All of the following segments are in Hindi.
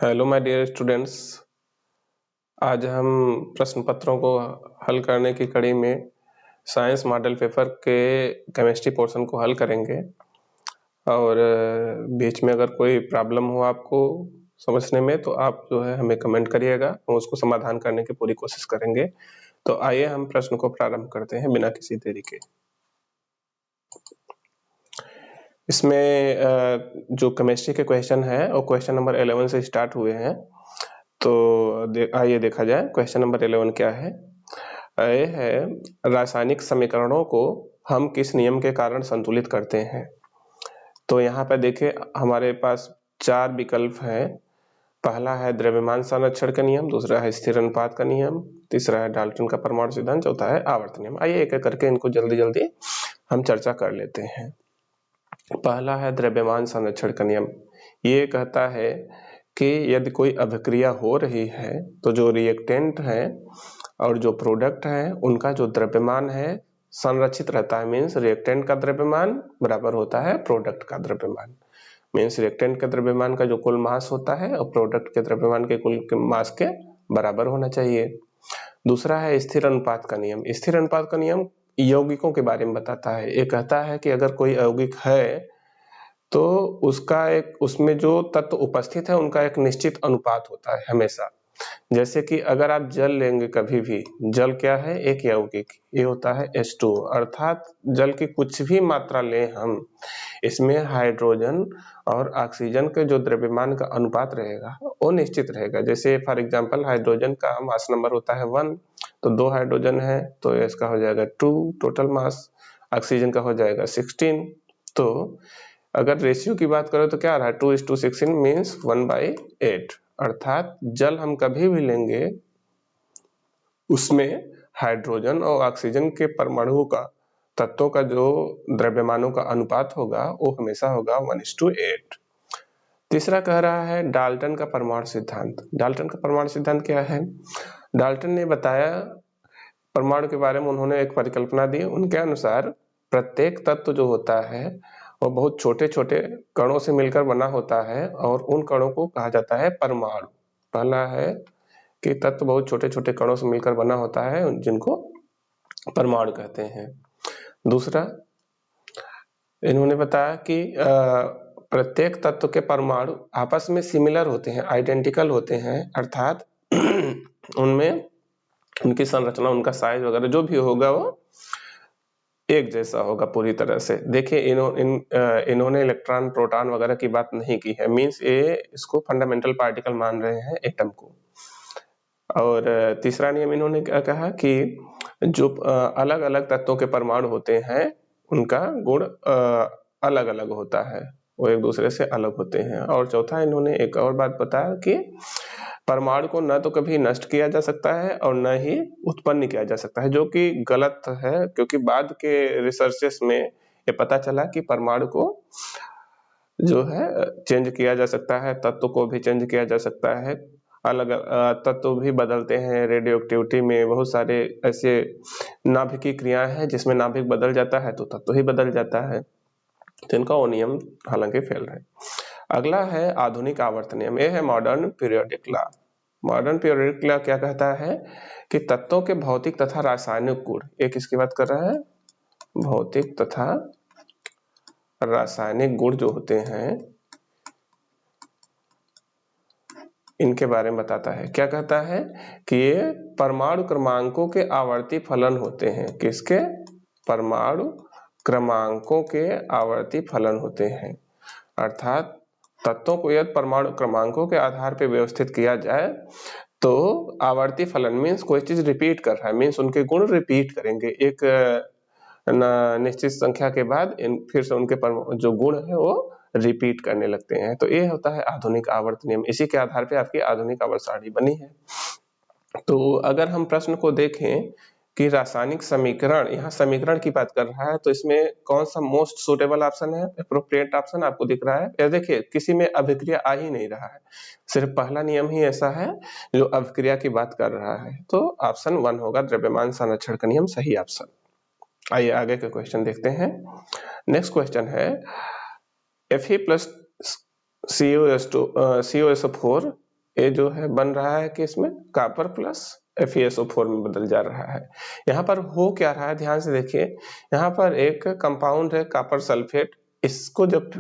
Hello my dear students. आज हम प्रश्न पत्रों को हल करने की कड़ी में साइंस मॉडल पेपर के केमिस्ट्री पोर्शन को हल करेंगे और बीच में अगर कोई प्रॉब्लम हो आपको समझने में तो आप जो है हमें कमेंट करिएगा, हम उसको समाधान करने की पूरी कोशिश करेंगे। तो आइए हम प्रश्न को प्रारंभ करते हैं बिना किसी देरी के। इसमें जो केमिस्ट्री के क्वेश्चन है वो क्वेश्चन नंबर 11 से स्टार्ट हुए हैं। तो आइए देखा जाए क्वेश्चन नंबर 11 क्या है। ये है रासायनिक समीकरणों को हम किस नियम के कारण संतुलित करते हैं। तो यहाँ पे देखिए हमारे पास 4 विकल्प हैं। पहला है द्रव्यमान संरक्षण का नियम, दूसरा है स्थिर अनुपात का नियम, तीसरा है डाल्टन का परमाणु सिद्धांत, चौथा है आवर्त नियम। आइए एक एक करके इनको जल्दी जल्दी हम चर्चा कर लेते हैं। पहला है द्रव्यमान संरक्षण का नियम। ये कहता है कि यदि कोई अभिक्रिया हो रही है तो जो रिएक्टेंट है और जो प्रोडक्ट है उनका जो द्रव्यमान है संरक्षित रहता है। मीन्स रिएक्टेंट का द्रव्यमान बराबर होता है प्रोडक्ट का द्रव्यमान। मीन्स रिएक्टेंट के द्रव्यमान का जो कुल मास होता है और प्रोडक्ट के द्रव्यमान के कुल मास के बराबर होना चाहिए। दूसरा है स्थिर अनुपात का नियम। स्थिर अनुपात का नियम यौगिकों के बारे में बताता है। ये कहता है कि अगर कोई यौगिक है तो उसमें जो तत्व उपस्थित है उनका एक निश्चित अनुपात होता है हमेशा। जैसे कि अगर आप जल लेंगे कभी भी, जल क्या है, एक यौगिक, ये होता है H2, अर्थात जल की कुछ भी मात्रा लें हम, इसमें हाइड्रोजन और ऑक्सीजन के जो द्रव्यमान का अनुपात रहेगा वो निश्चित रहेगा। जैसे फॉर एग्जांपल हाइड्रोजन का मास नंबर होता है 1, तो 2 हाइड्रोजन है तो इसका हो जाएगा 2 टोटल मास, ऑक्सीजन का हो जाएगा 16। तो अगर रेशियो की बात करें तो क्या आ रहा है 2:16 मीन्स 1/8, अर्थात जल हम कभी भी लेंगे उसमें हाइड्रोजन और ऑक्सीजन के परमाणुओं का, तत्वों का जो द्रव्यमानों का अनुपात होगा वो हमेशा होगा 1:8। तीसरा कह रहा है डाल्टन का परमाणु सिद्धांत। डाल्टन का परमाणु सिद्धांत क्या है? डाल्टन ने बताया, परमाणु के बारे में उन्होंने एक परिकल्पना दी। उनके अनुसार प्रत्येक तत्व जो होता है वो बहुत छोटे छोटे कणों से मिलकर बना होता है और उन कणों को कहा जाता है परमाणु। पहला है कि तत्व बहुत छोटे छोटे कणों से मिलकर बना होता है जिनको परमाणु कहते हैं। दूसरा इन्होंने बताया कि प्रत्येक तत्व के परमाणु आपस में सिमिलर होते हैं, आइडेंटिकल होते हैं, अर्थात उनमें उनकी संरचना, उनका साइज वगैरह जो भी होगा वो एक जैसा होगा पूरी तरह से। देखिए इन्होंने इलेक्ट्रॉन प्रोटॉन वगैरह की बात नहीं की है। मीन्स ये इसको फंडामेंटल पार्टिकल मान रहे हैं एटम को। और तीसरा नियम इन्होंने क्या कहा कि जो अलग अलग तत्वों के परमाणु होते हैं उनका गुण अलग अलग होता है, वो एक दूसरे से अलग होते हैं। और चौथा इन्होंने एक और बात बताया कि परमाणु को न तो कभी नष्ट किया जा सकता है और न ही उत्पन्न किया जा सकता है, जो कि गलत है, क्योंकि बाद के रिसर्चेस में ये पता चला कि परमाणु को जो है चेंज किया जा सकता है, तत्व को भी चेंज किया जा सकता है, अलग तत्व भी बदलते हैं। रेडियो एक्टिविटी में बहुत सारे ऐसे नाभिकीय क्रियाएं हैं जिसमें नाभिक बदल जाता है तो तत्व ही बदल जाता है, तो इनका वो नियम हालांकि फेल है। अगला है आधुनिक आवर्त नियम। ये है modern periodic law. Modern periodic law क्या कहता है कि तत्वों के भौतिक तथा रासायनिक गुण, एक इसकी बात कर रहा है, भौतिक तथा रासायनिक गुण जो होते हैं इनके बारे में बताता है। क्या कहता है कि ये परमाणु क्रमांकों के आवर्ती फलन होते हैं। किसके? परमाणु क्रमांकों के आवर्ती फलन होते हैं, अर्थात तत्वों को यदि परमाणु क्रमांकों के आधार पर व्यवस्थित किया जाए तो आवर्ती फलन मीन्स कोई चीज रिपीट कर रहा है, मीन्स उनके गुण रिपीट करेंगे एक निश्चित संख्या के बाद फिर से उनके जो गुण है वो रिपीट करने लगते हैं। तो ये होता है आधुनिक आवर्त नियम। इसी के आधार पे आपकी आधुनिक आवर्त सारणी बनी है। तो अगर हम प्रश्न को देखें कि रासायनिक समीकरण, यहाँ समीकरण की बात कर रहा है, तो इसमें कौन सा मोस्ट सुटेबल ऑप्शन है, अप्रोप्रिएट ऑप्शन आपको दिख रहा है? या देखिए किसी में अभिक्रिया आ ही नहीं रहा है, सिर्फ पहला नियम ही ऐसा है जो अभिक्रिया की बात कर रहा है, तो ऑप्शन 1 होगा द्रव्यमान संरक्षण का नियम सही ऑप्शन। आइए आगे के क्वेश्चन देखते हैं। नेक्स्ट क्वेश्चन है Fe plus COSO4 ये जो है बन रहा है कि इसमें कॉपर प्लस FeSO4 में बदल जा रहा है। यहाँ पर हो क्या रहा है, ध्यान से देखिए, यहाँ पर एक कंपाउंड है कॉपर सल्फेट, इसको जब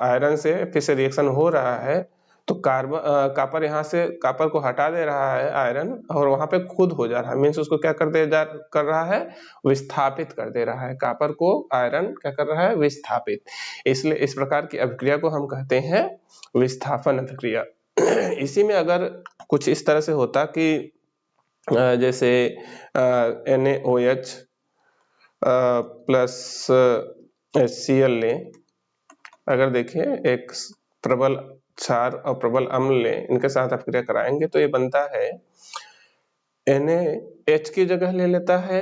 आयरन से फिर से रिएक्शन हो रहा है तो कॉपर यहाँ से कॉपर को हटा दे रहा है आयरन, और वहां पे खुद हो जा रहा है, मीन्स उसको क्या कर रहा है, विस्थापित कर दे रहा है, कॉपर को आयरन क्या कर रहा है, विस्थापित। इसलिए इस प्रकार की अभिक्रिया को हम कहते हैं विस्थापन अभिक्रिया। इसी में अगर कुछ इस तरह से होता कि जैसे NaOH प्लस HCl लें, अगर देखिए एक प्रबल क्षार और प्रबल अम्ल लें, इनके साथ अभिक्रिया कराएंगे तो ये बनता है NaH की जगह ले लेता है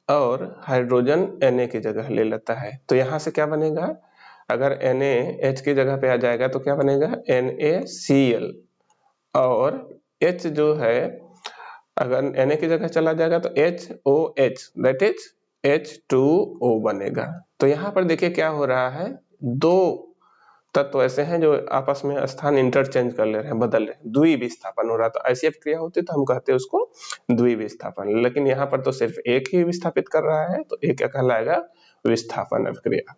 और हाइड्रोजन Na की जगह ले लेता है। तो यहाँ से क्या बनेगा, अगर NaH की जगह पे आ जाएगा तो क्या बनेगा, NaCl, और H जो है अगर Na की जगह चला जाएगा तो HOH, दैट इज H2O बनेगा। तो यहाँ पर देखिए क्या हो रहा है, दो तत्व ऐसे हैं जो आपस में स्थान इंटरचेंज कर ले रहे हैं, बदल रहे हैं, द्विविस्थापन हो रहा है। तो ऐसी अभिक्रिया होती है तो हम कहते हैं उसको द्विविस्थापन, लेकिन यहाँ पर तो सिर्फ एक ही विस्थापित कर रहा है, तो एक क्या कहलाएगा, विस्थापन अभिक्रिया।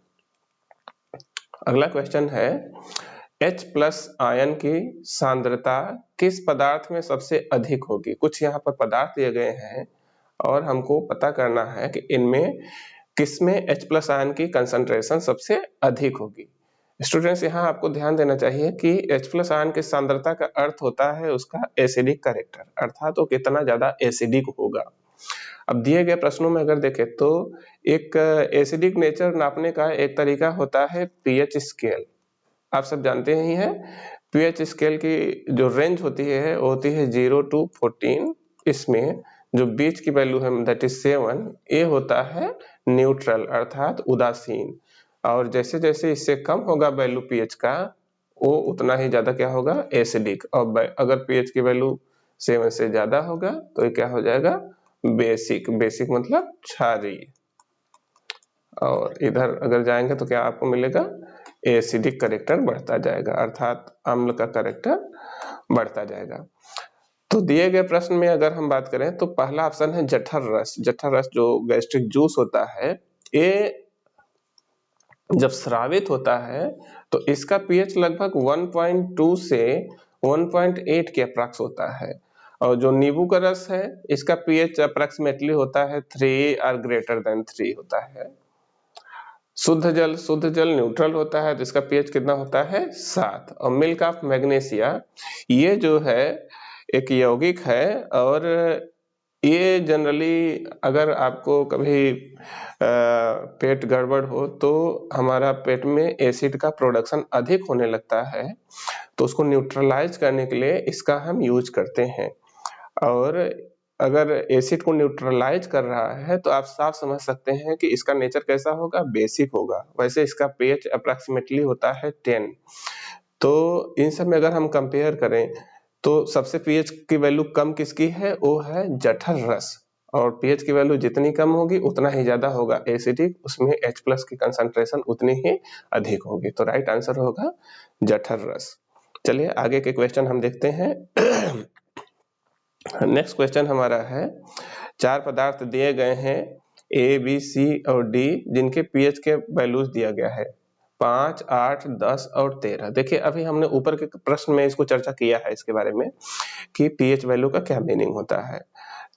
अगला क्वेश्चन है, H प्लस आयन की सांद्रता किस पदार्थ में सबसे अधिक होगी। कुछ यहाँ पर पदार्थ दिए गए हैं और हमको पता करना है कि इनमें किसमें H प्लस आयन की कंसंट्रेशन सबसे अधिक होगी। स्टूडेंट्स, यहाँ आपको ध्यान देना चाहिए कि H प्लस आयन की सांद्रता का अर्थ होता है उसका एसिडिक कैरेक्टर, अर्थात वो कितना ज्यादा एसिडिक होगा। अब दिए गए प्रश्नों में अगर देखें तो एक एसिडिक नेचर नापने का एक तरीका होता है pH स्केल। आप सब जानते ही हैं pH स्केल की जो रेंज होती है वो होती है 0 to 14। इसमें जो बीच की वैल्यू है दैट इज 7, ये होता है न्यूट्रल अर्थात उदासीन, और जैसे जैसे इससे कम होगा वैल्यू pH का वो उतना ही ज्यादा क्या होगा, एसिडिक। और अगर pH की वैल्यू 7 से ज्यादा होगा तो ये क्या हो जाएगा, बेसिक। बेसिक मतलब क्षारीय। और इधर अगर जाएंगे तो क्या आपको मिलेगा, एसिडिक कैरेक्टर बढ़ता जाएगा, अर्थात अम्ल का कैरेक्टर बढ़ता जाएगा। तो दिए गए प्रश्न में अगर हम बात करें तो पहला ऑप्शन है जठर रस। जठर रस जो गैस्ट्रिक जूस होता है, ये जब स्रावित होता है तो इसका pH लगभग 1.2 से 1.8 के अप्रॉक्स होता है, और जो नींबू का रस है इसका pH अप्रॉक्सीमेटली होता है 3 और ग्रेटर देन 3 होता है। शुद्ध जल न्यूट्रल होता है तो इसका pH कितना होता है, 7। और मिल्क ऑफ मैग्नीशिया, ये जो है एक यौगिक है, और ये जनरली अगर आपको कभी पेट गड़बड़ हो तो हमारा पेट में एसिड का प्रोडक्शन अधिक होने लगता है, तो उसको न्यूट्रलाइज करने के लिए इसका हम यूज करते हैं। और अगर एसिड को न्यूट्रलाइज कर रहा है तो आप साफ समझ सकते हैं कि इसका नेचर कैसा होगा, बेसिक होगा। वैसे इसका pH अप्रॉक्सीमेटली होता है 10। तो इन सब में अगर हम कंपेयर करें तो सबसे pH की वैल्यू कम किसकी है, वो है जठर रस, और pH की वैल्यू जितनी कम होगी उतना ही ज्यादा होगा एसिडिक, उसमें H प्लस की कंसंट्रेशन उतनी ही अधिक होगी। तो राइट आंसर होगा जठर रस। चलिए आगे के क्वेश्चन हम देखते हैं। नेक्स्ट क्वेश्चन हमारा है, 4 पदार्थ दिए गए हैं A, B, C और D, जिनके pH के वैल्यूज दिया गया है 5, 8, 10 और 13। देखिए अभी हमने ऊपर के प्रश्न में इसको चर्चा किया है इसके बारे में कि pH वैल्यू का क्या मीनिंग होता है।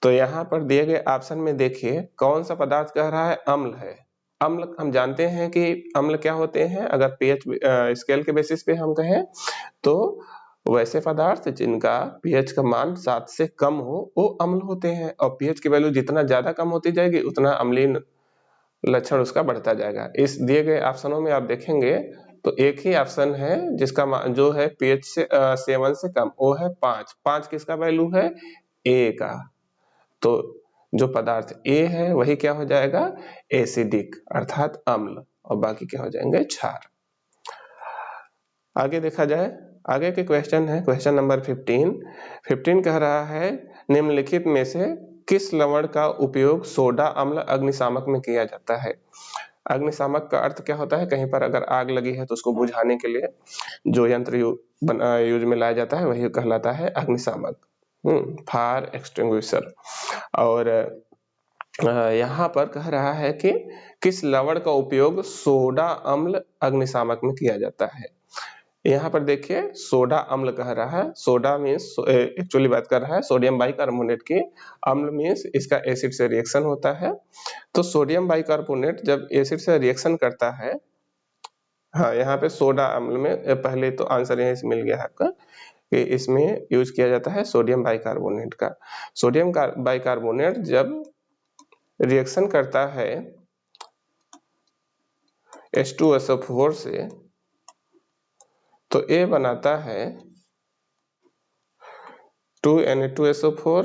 तो यहाँ पर दिए गए ऑप्शन में देखिए कौन सा पदार्थ कह रहा है, अम्ल है। अम्ल हम जानते हैं कि अम्ल क्या होते हैं, अगर pH स्केल के बेसिस पे हम कहें तो वैसे पदार्थ जिनका pH का मान 7 से कम हो वो अम्ल होते हैं, और pH की वैल्यू जितना ज्यादा कम होती जाएगी उतना अम्लीय लक्षण उसका बढ़ता जाएगा। इस दिए गए ऑप्शनों में आप देखेंगे तो एक ही ऑप्शन है जिसका जो है pH से 7 से कम, वो है 5। 5 किसका वैल्यू है, A का। तो जो पदार्थ A है वही क्या हो जाएगा, एसिडिक अर्थात अम्ल, और बाकी क्या हो जाएंगे, क्षार। आगे देखा जाए, आगे के क्वेश्चन है क्वेश्चन नंबर 15 कह रहा है, निम्नलिखित में से किस लवण का उपयोग सोडा अम्ल अग्निशामक में किया जाता है। अग्निशामक का अर्थ क्या होता है, कहीं पर अगर आग लगी है तो उसको बुझाने के लिए जो यंत्र यूज में लाया जाता है वही कहलाता है अग्निशामक, फायर एक्सटिंग्विशर। और यहाँ पर कह रहा है कि किस लवण का उपयोग सोडा अम्ल अग्निशामक में किया जाता है। यहाँ पर देखिए सोडा अम्ल कह रहा है, सोडा मीन्स एक्चुअली बात कर रहा है सोडियम बाइकार्बोनेट की, अम्ल मीन्स इसका एसिड से रिएक्शन होता है। तो सोडियम बाइकार्बोनेट जब एसिड से रिएक्शन करता है, हाँ यहाँ पे सोडा अम्ल में पहले तो आंसर यहीं से मिल गया है आपका कि इसमें यूज किया जाता है सोडियम बाइकार्बोनेट का। सोडियम बाइकार्बोनेट जब रिएक्शन करता है H2SO4 से तो A बनाता है 2Na2SO4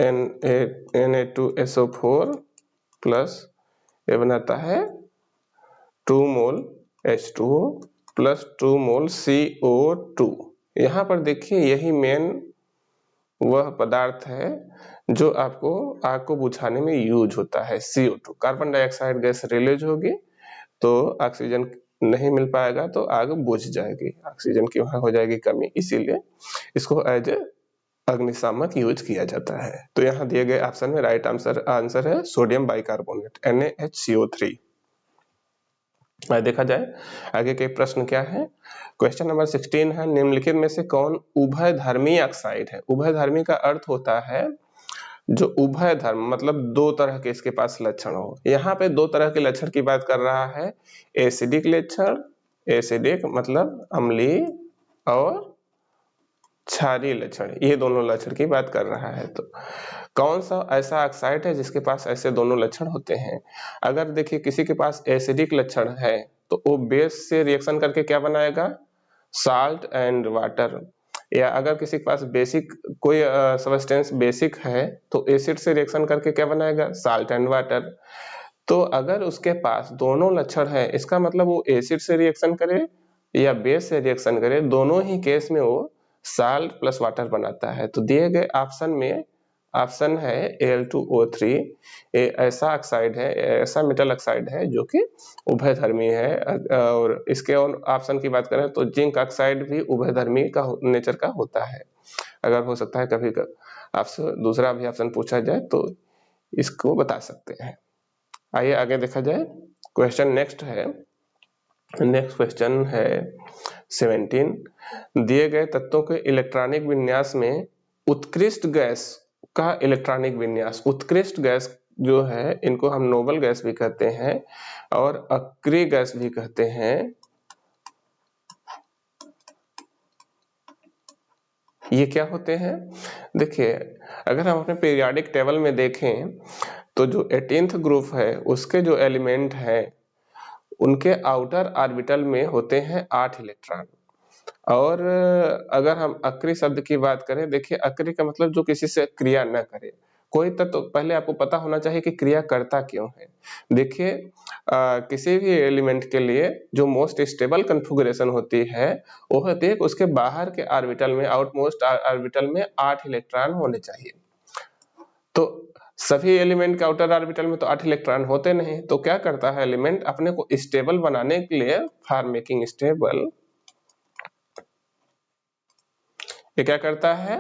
Na2SO4 प्लस ये बनाता है 2 मोल H2O प्लस 2 मोल CO2। यहाँ पर देखिए यही मेन वह पदार्थ है जो आपको आग को बुझाने में यूज होता है, CO2। Carbon dioxide gas release होगी तो ऑक्सीजन नहीं मिल पाएगा तो आग बुझ जाएगी, ऑक्सीजन की वहां हो जाएगी कमी, इसीलिए इसको एज ए अग्निशामक यूज किया जाता है। तो यहाँ दिए गए ऑप्शन में राइट आंसर है सोडियम बाइकार्बोनेट NaHCO3। देखा जाए आगे के प्रश्न क्या है। क्वेश्चन नंबर 16 है, निम्नलिखित में से कौन उभयधर्मी ऑक्साइड है। उभयधर्मी का अर्थ होता है जो उभय धर्म मतलब दो तरह के इसके पास लक्षण हो। यहाँ पे दो तरह के लक्षण की बात कर रहा है, एसिडिक लक्षण, एसिडिक मतलब अम्लीय, और क्षारीय लक्षण, ये दोनों लक्षण की बात कर रहा है। तो कौन सा ऐसा ऑक्साइड है जिसके पास ऐसे दोनों लक्षण होते हैं। अगर देखिए किसी के पास एसिडिक लक्षण है तो वो बेस से रिएक्शन करके क्या बनाएगा, साल्ट एंड वाटर। या अगर किसी के पास बेसिक कोई सब्सटेंस बेसिक है तो एसिड से रिएक्शन करके क्या बनाएगा, साल्ट एंड वाटर। तो अगर उसके पास दोनों लक्षण है इसका मतलब वो एसिड से रिएक्शन करे या बेस से रिएक्शन करे, दोनों ही केस में वो साल्ट प्लस वाटर बनाता है। तो दिए गए ऑप्शन में ऑप्शन है Al2O3, ये ऐसा ऑक्साइड है, ऐसा मेटल ऑक्साइड है जो कि उभयधर्मी है। और इसके और ऑप्शन की बात करें तो जिंक ऑक्साइड भी उभयधर्मी का नेचर का होता है। अगर हो सकता है कभी आपसे दूसरा भी ऑप्शन पूछा जाए तो इसको बता सकते हैं। आइए आगे देखा जाए। क्वेश्चन नेक्स्ट क्वेश्चन है 17, दिए गए तत्वों के इलेक्ट्रॉनिक विन्यास में उत्कृष्ट गैस का इलेक्ट्रॉनिक विन्यास। उत्कृष्ट गैस जो है इनको हम नोबल गैस भी कहते हैं और अक्रिय गैस भी कहते हैं। ये क्या होते हैं, देखिए अगर हम अपने पीरियोडिक टेबल में देखें तो जो 18th ग्रुप है उसके जो एलिमेंट है उनके आउटर ऑर्बिटल में होते हैं 8 इलेक्ट्रॉन। और अगर हम अक्रिय शब्द की बात करें, देखिए अक्रिय का मतलब जो किसी से क्रिया न करे। कोई तत्व पहले आपको पता होना चाहिए कि क्रिया करता क्यों है। देखिए किसी भी एलिमेंट के लिए जो मोस्ट स्टेबल कॉन्फ़िगरेशन होती है वो होती है उसके बाहर के ऑर्बिटल में, आउटमोस्ट ऑर्बिटल में 8 इलेक्ट्रॉन होने चाहिए। तो सभी एलिमेंट के आउटर ऑर्बिटल में तो 8 इलेक्ट्रॉन होते नहीं, तो क्या करता है एलिमेंट अपने को स्टेबल बनाने के लिए, फॉर मेकिंग स्टेबल, ये क्या करता है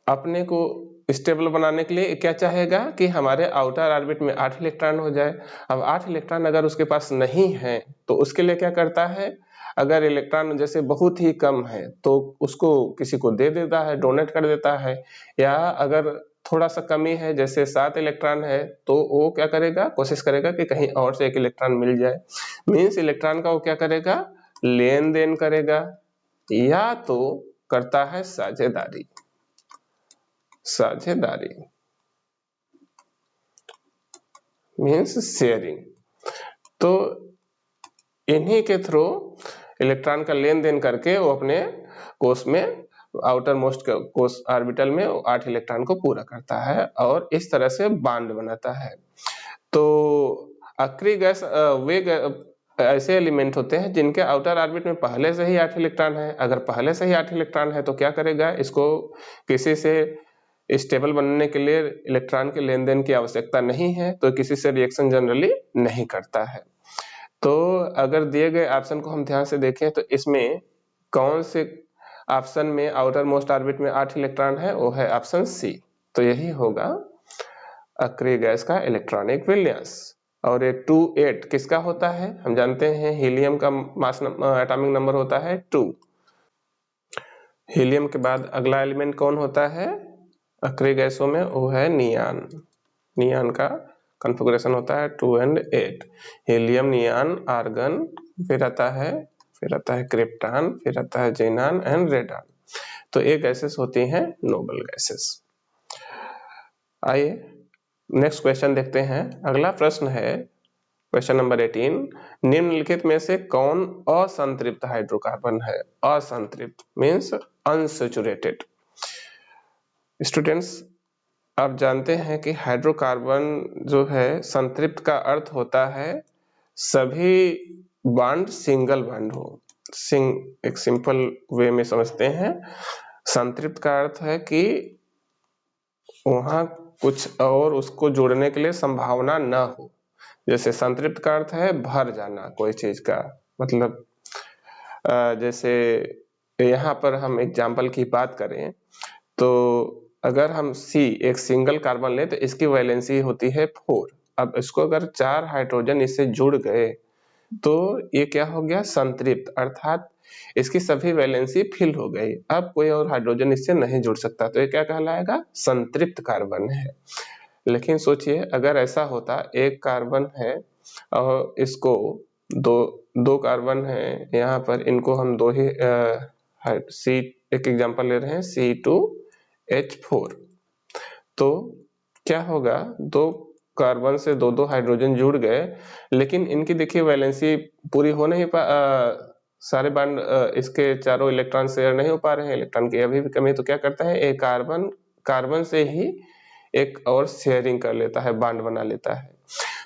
अपने को स्टेबल बनाने के लिए क्या चाहेगा कि हमारे आउटर ऑर्बिट में 8 इलेक्ट्रॉन हो जाए। अब 8 इलेक्ट्रॉन अगर उसके पास नहीं है तो उसके लिए क्या करता है, अगर इलेक्ट्रॉन जैसे बहुत ही कम है तो उसको किसी को दे देता है, डोनेट कर देता है। या अगर थोड़ा सा कमी है जैसे 7 इलेक्ट्रॉन है तो वो क्या करेगा, कोशिश करेगा कि कहीं और से एक इलेक्ट्रॉन मिल जाए। मीन्स इलेक्ट्रॉन का वो क्या करेगा, लेन देन करेगा या तो करता है साझेदारी। साझेदारी मीन्स शेयरिंग। तो इन्हीं के थ्रू इलेक्ट्रॉन का लेन देन करके वो अपने कोष में, आउटर मोस्ट कोष ऑर्बिटल में 8 इलेक्ट्रॉन को पूरा करता है और इस तरह से बॉन्ड बनाता है। तो अक्रिय गैस वे ऐसे एलिमेंट होते हैं जिनके आउटर ऑर्बिट में पहले से ही 8 इलेक्ट्रॉन है। अगर पहले से ही 8 इलेक्ट्रॉन है तो क्या करेगा, इसको किसी से स्टेबल बनने के लिए इलेक्ट्रॉन के लेन देन की आवश्यकता नहीं है, तो किसी से रिएक्शन जनरली नहीं करता है। तो अगर दिए गए ऑप्शन को हम ध्यान से देखें तो इसमें कौन से ऑप्शन में आउटर मोस्ट ऑर्बिट में 8 इलेक्ट्रॉन है, वो है ऑप्शन सी। तो यही होगा अक्रिय गैस का इलेक्ट्रॉनिक विन्यास। और ये 2-8 किसका होता है, हम जानते हैं हीलियम का मास एटॉमिक नंबर होता है 2। हीलियम के बाद अगला एलिमेंट कौन होता है अक्रिय गैसों में, वो है नियान। नियान का कॉन्फ़िगरेशन होता है 2 और 8। हीलियम, नियान, आर्गन, फिर आता है क्रिप्टॉन, फिर आता है जेनान एंड रेडॉन। तो ये गैसेस होती हैं नोबल गैसेस। आइए नेक्स्ट क्वेश्चन देखते हैं। अगला प्रश्न है क्वेश्चन नंबर 18, निम्नलिखित में से कौन असंतृप्त हाइड्रोकार्बन है। असंतृप्त मीन्स अनसैचुरेटेड। स्टूडेंट्स आप जानते हैं कि हाइड्रोकार्बन जो है संतृप्त का अर्थ होता है सभी बॉन्ड सिंगल बॉन्ड हो। एक सिंपल वे में समझते हैं, संतृप्त का अर्थ है कि वहां कुछ और उसको जोड़ने के लिए संभावना न हो। जैसे संतृप्त का अर्थ है भर जाना कोई चीज का, मतलब जैसे यहाँ पर हम एग्जाम्पल की बात करें तो अगर हम C एक सिंगल कार्बन ले तो इसकी वैलेंसी होती है 4। अब इसको अगर 4 हाइड्रोजन इससे जुड़ गए तो ये क्या हो गया संतृप्त, अर्थात इसकी सभी वैलेंसी फिल हो गई, अब कोई और हाइड्रोजन इससे नहीं जुड़ सकता, तो ये क्या कहलाएगा संतृप्त कार्बन है। लेकिन सोचिए अगर ऐसा होता एक कार्बन है और इसको दो कार्बन है यहाँ पर, इनको हम दो ही सी एक एग्जांपल ले रहे हैं C2H4, तो क्या होगा दो कार्बन से दो हाइड्रोजन जुड़ गए, लेकिन इनकी देखिए वैलेंसी पूरी हो नहीं सारे बॉन्ड इसके चारों इलेक्ट्रॉन शेयर नहीं हो पा रहे हैं, इलेक्ट्रॉन की अभी भी कमी, तो क्या करता है एक कार्बन से ही एक और शेयरिंग कर लेता है, बॉन्ड बना लेता है।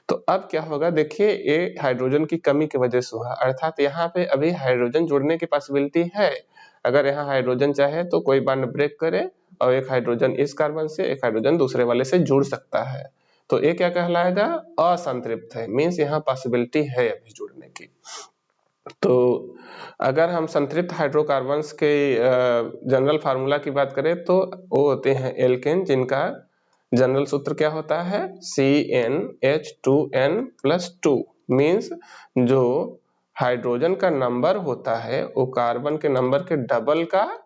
तो अब क्या होगा देखिए ये हाइड्रोजन की कमी की वजह से हुआ, अर्थात यहाँ पे अभी हाइड्रोजन जुड़ने की पॉसिबिलिटी है। अगर यहाँ हाइड्रोजन चाहे तो कोई बॉन्ड ब्रेक करे और एक हाइड्रोजन इस कार्बन से एक हाइड्रोजन दूसरे वाले से जुड़ सकता है, तो ये क्या कहलाएगा असंतृप्त है, मीन्स यहाँ पॉसिबिलिटी है अभी जुड़ने की। तो अगर हम संतृप्त हाइड्रोकार्बन्स के जनरल फार्मूला की बात करें तो वो होते हैं एल्केन, जिनका जनरल सूत्र क्या होता है CnH2n+2, मीन्स जो हाइड्रोजन का नंबर होता है वो कार्बन के नंबर के डबल का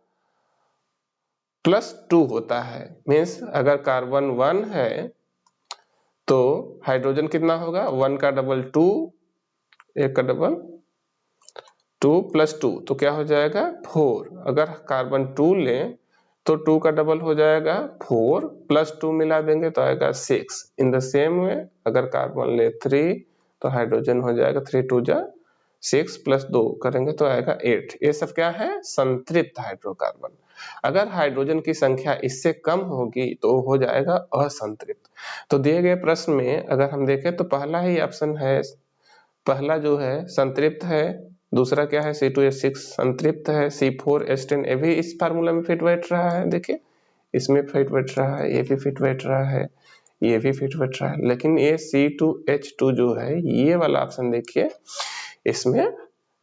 +2 होता है। मीन्स अगर कार्बन 1 है तो हाइड्रोजन कितना होगा 1 का डबल 2, 1 का डबल 2 + 2 तो क्या हो जाएगा 4। अगर कार्बन 2 लें तो 2 का डबल हो जाएगा 4 + 2 मिला देंगे तो आएगा 6। इन द सेम वे अगर कार्बन ले 3 तो हाइड्रोजन हो जाएगा 3 2 जा 6 + 2 करेंगे तो आएगा 8। ये सब क्या है संतृप्त हाइड्रोकार्बन। अगर हाइड्रोजन की संख्या इससे कम होगी तो हो जाएगा असंतृप्त। तो दिए गए प्रश्न में अगर हम देखें तो पहला ही ऑप्शन है, पहला जो है संतृप्त है, दूसरा क्या है C2H6 संतृप्त है, C4H10 ये भी इस फार्मूला में फिट बैठ रहा है, देखिए इसमें फिट बैठ रहा है, ये भी फिट बैठ रहा है, ये भी फिट बैठ रहा है, लेकिन ये C2H2 जो है ये वाला ऑप्शन देखिए इसमें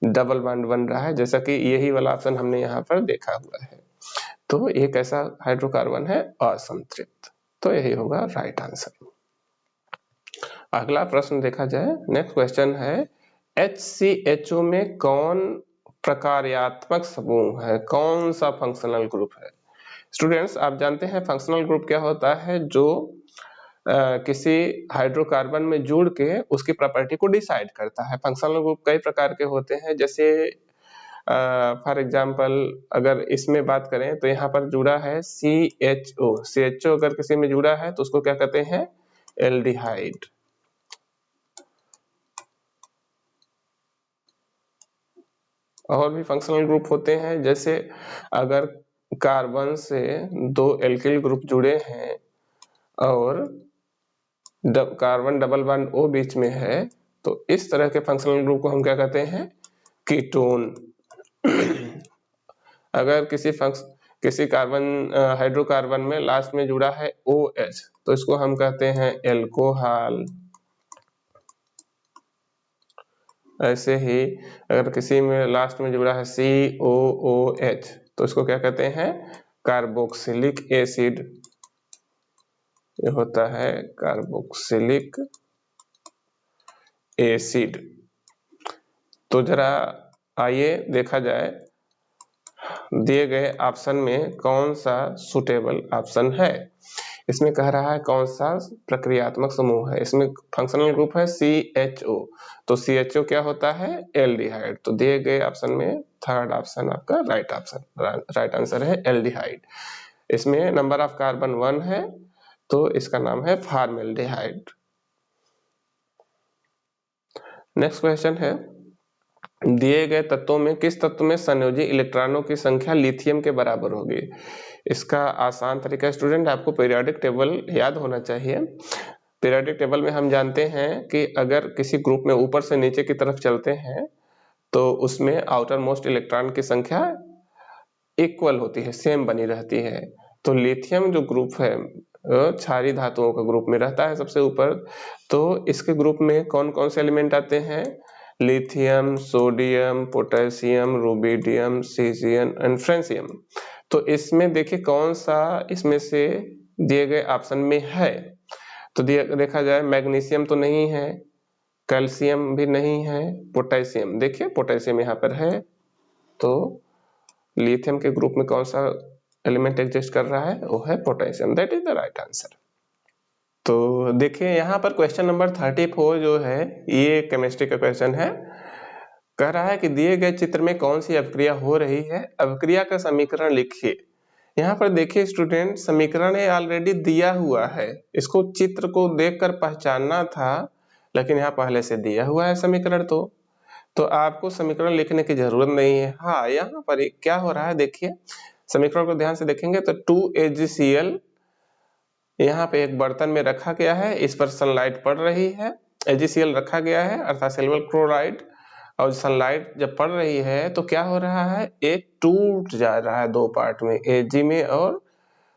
डबल बॉन्ड बन रहा है, जैसा कि यही वाला ऑप्शन हमने यहाँ पर देखा हुआ है। तो ये कैसा हाइड्रोकार्बन है असंतृप्त, तो यही होगा राइट आंसर। अगला प्रश्न देखा जाए, नेक्स्ट क्वेश्चन है HCHO में कौन प्रकार्यात्मक समूह है, कौन सा फंक्शनल ग्रुप है। स्टूडेंट्स आप जानते हैं फंक्शनल ग्रुप क्या होता है, जो किसी हाइड्रोकार्बन में जुड़ के उसकी प्रॉपर्टी को डिसाइड करता है। फंक्शनल ग्रुप कई प्रकार के होते हैं, जैसे फॉर एग्जांपल अगर इसमें बात करें तो यहाँ पर जुड़ा है CHO अगर किसी में जुड़ा है तो उसको क्या कहते हैं एल्डिहाइड। और भी फंक्शनल ग्रुप होते हैं, जैसे अगर कार्बन से 2 एल्किल ग्रुप जुड़े हैं और कार्बन डबल बॉन्ड O बीच में है तो इस तरह के फंक्शनल ग्रुप को हम क्या कहते हैं कीटोन। अगर किसी किसी कार्बन हाइड्रोकार्बन में लास्ट में जुड़ा है OH, तो इसको हम कहते हैं एल्कोहल। ऐसे ही अगर किसी में लास्ट में जुड़ा है COOH, तो इसको क्या कहते हैं? Carboxylic acid. ये होता है कार्बोक्सिलिक एसिड। तो जरा आइए देखा जाए दिए गए ऑप्शन में कौन सा सुटेबल ऑप्शन है। इसमें कह रहा है कौन सा प्रक्रियात्मक समूह है। इसमें फंक्शनल ग्रुप है CHO, तो CHO क्या होता है? एल्डिहाइड। तो दिए गए ऑप्शन में थर्ड ऑप्शन आपका राइट आंसर है एल्डिहाइड। इसमें नंबर ऑफ कार्बन 1 है, तो इसका नाम है फॉर्मेल्डिहाइड। नेक्स्ट क्वेश्चन है, दिए गए तत्वों में किस तत्व में संयोजी इलेक्ट्रॉनों की संख्या लिथियम के बराबर होगी? इसका आसान तरीका स्टूडेंट, आपको पीरियोडिक टेबल याद होना चाहिए। पीरियोडिक टेबल में हम जानते हैं कि अगर किसी ग्रुप में ऊपर से नीचे की तरफ चलते हैं तो उसमें आउटर मोस्ट इलेक्ट्रॉन की संख्या इक्वल होती है, सेम बनी रहती है। तो लिथियम जो ग्रुप है क्षारीय धातुओं का ग्रुप में रहता है सबसे ऊपर। तो इसके ग्रुप में कौन कौन से एलिमेंट आते हैं? Lithium, sodium, potassium, rubidium, caesium and francium. तो इसमें देखिए कौन सा इसमें से दिए गए ऑप्शन में है। तो देखा जाए मैग्नीशियम तो नहीं है, कैल्शियम भी नहीं है, पोटेशियम, देखिए पोटेशियम यहाँ पर है। तो लिथियम के ग्रुप में कौन सा एलिमेंट एग्जिस्ट कर रहा है? वो है potassium. That is the right answer. तो देखिए यहाँ पर क्वेश्चन नंबर 34 जो है ये केमिस्ट्री का क्वेश्चन है। कह रहा है कि दिए गए चित्र में कौन सी अभिक्रिया हो रही है, अभिक्रिया का समीकरण लिखिए। यहाँ पर देखिए स्टूडेंट, समीकरण ऑलरेडी दिया हुआ है, इसको चित्र को देखकर पहचानना था, लेकिन यहाँ पहले से दिया हुआ है समीकरण। तो आपको समीकरण लिखने की जरूरत नहीं है। हाँ, यहाँ पर क्या हो रहा है देखिए, समीकरण को ध्यान से देखेंगे तो 2AgCl यहाँ पे एक बर्तन में रखा गया है, इस पर सनलाइट पड़ रही है, AgCl रखा गया है अर्थात सिल्वर क्लोराइड, और सनलाइट जब पड़ रही है तो क्या हो रहा है, एक टूट जा रहा है दो पार्ट में, Ag में और